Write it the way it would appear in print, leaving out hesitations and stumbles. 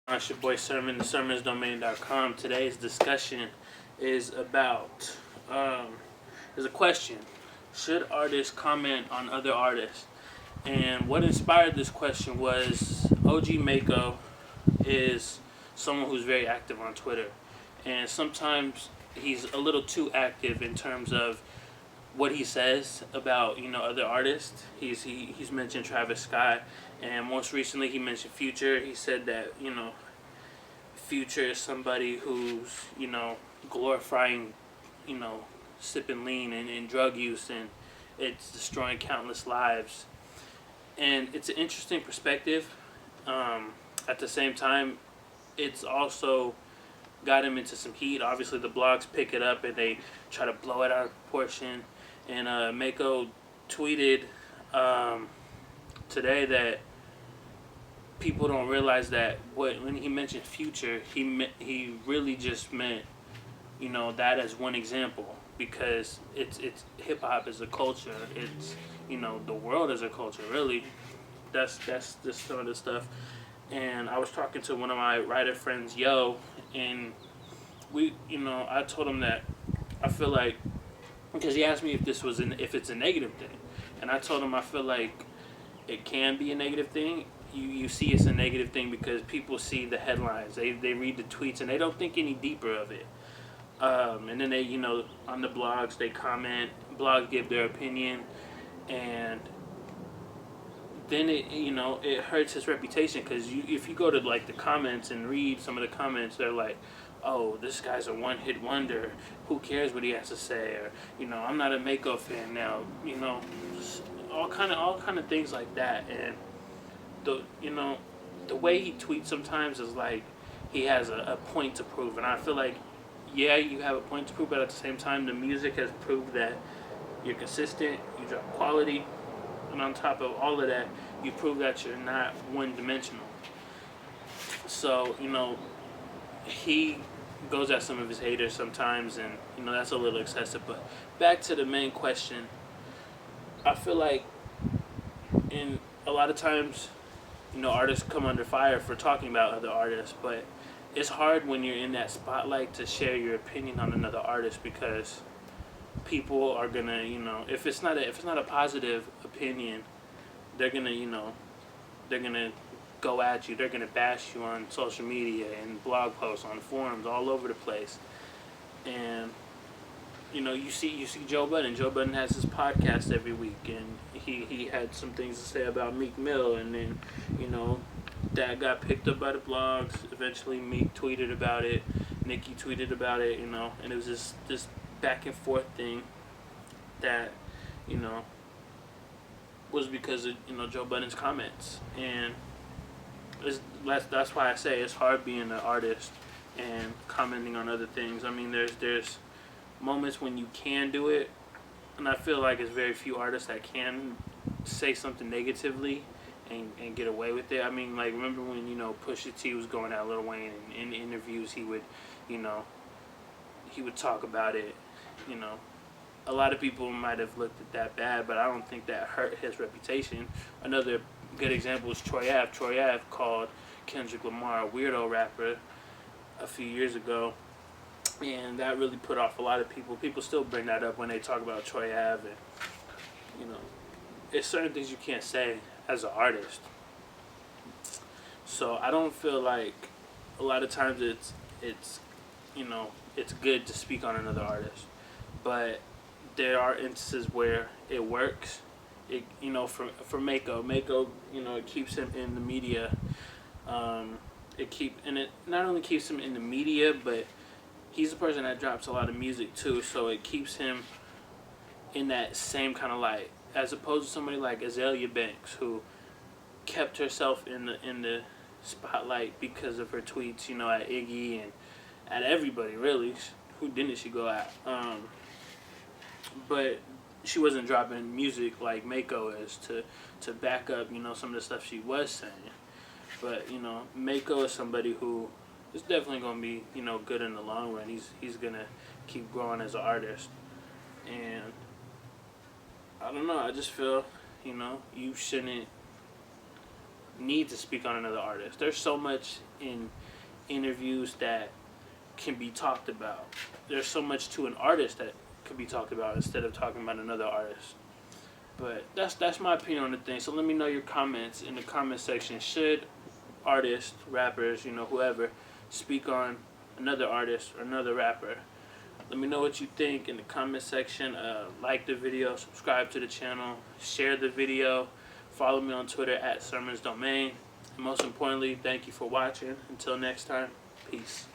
It's your boy Sermon, sermonsdomain.com. Today's discussion is about, is a question. Should artists comment on other artists? And what inspired this question was OG Mako is someone who's very active on Twitter. And sometimes he's a little too active in terms of what he says about other artists. He's mentioned Travis Scott, and most recently he mentioned Future. He said that Future is somebody who's glorifying you know sipping lean and drug use, and it's destroying countless lives. And it's an interesting perspective. At the same time, it's also got him into some heat. Obviously, the blogs pick it up and they try to blow it out of proportion. And Mako tweeted today that people don't realize that when he mentioned Future, he really just meant that as one example, because it's hip hop as a culture. It's the world as a culture. Really, that's just some of the stuff. And I was talking to one of my writer friends, Yo, and I told him that I feel like, because he asked me if it's a negative thing, and I told him I feel like it can be a negative thing. You see it's a negative thing because people see the headlines, they read the tweets, and they don't think any deeper of it. And then they on the blogs they comment, blogs give their opinion, and then it hurts his reputation, because if you go to like the comments and read some of the comments, they're like, oh, this guy's a one-hit wonder, who cares what he has to say, or I'm not a Mako fan now, all kind of things like that. And the way he tweets sometimes is like he has a point to prove, and I feel like, yeah, you have a point to prove, but at the same time the music has proved that you're consistent, you drop quality, and on top of all of that, you prove that you're not one-dimensional. So he goes at some of his haters sometimes, and that's a little excessive. But back to the main question, I feel like in a lot of times, artists come under fire for talking about other artists, but it's hard when you're in that spotlight to share your opinion on another artist, because people are gonna, if it's not a positive opinion, they're gonna, they're gonna go at you. They're gonna bash you on social media and blog posts, on forums, all over the place. And you see Joe Budden. Joe Budden has his podcast every week, and he had some things to say about Meek Mill, and then that got picked up by the blogs. Eventually, Meek tweeted about it, Nicki tweeted about it, and it was this back and forth thing that was because of Joe Budden's comments. And that's why I say it's hard being an artist and commenting on other things. I mean, there's moments when you can do it, and I feel like there's very few artists that can say something negatively and get away with it. I mean, like, remember when Pusha T was going at Lil Wayne, and in interviews he would talk about it. A lot of people might have looked at that bad, but I don't think that hurt his reputation. Another good example is Troy Ave. Troy Ave called Kendrick Lamar a weirdo rapper a few years ago, and that really put off a lot of people. People still bring that up when they talk about Troy Ave, and it's certain things you can't say as an artist. So I don't feel like a lot of times it's it's good to speak on another artist, but there are instances where it works. It for Mako, it keeps him in the media. It not only keeps him in the media, but he's a person that drops a lot of music too, so it keeps him in that same kind of light, as opposed to somebody like Azalea Banks, who kept herself in the spotlight because of her tweets, at Iggy and at everybody really. Who didn't she go at? But she wasn't dropping music like Mako is to back up some of the stuff she was saying. But Mako is somebody who is definitely going to be good in the long run. He's gonna keep growing as an artist, and I don't know. I just feel you shouldn't need to speak on another artist. There's so much in interviews that can be talked about. There's so much to an artist that could be talked about instead of talking about another artist. But that's my opinion on the thing. So let me know your comments in the comment section. Should artists, rappers, whoever, speak on another artist or another rapper? Let me know what you think in the comment section. Like the video, subscribe to the channel, share the video, follow me on Twitter @SermonsDomain. And most importantly, thank you for watching. Until next time, peace.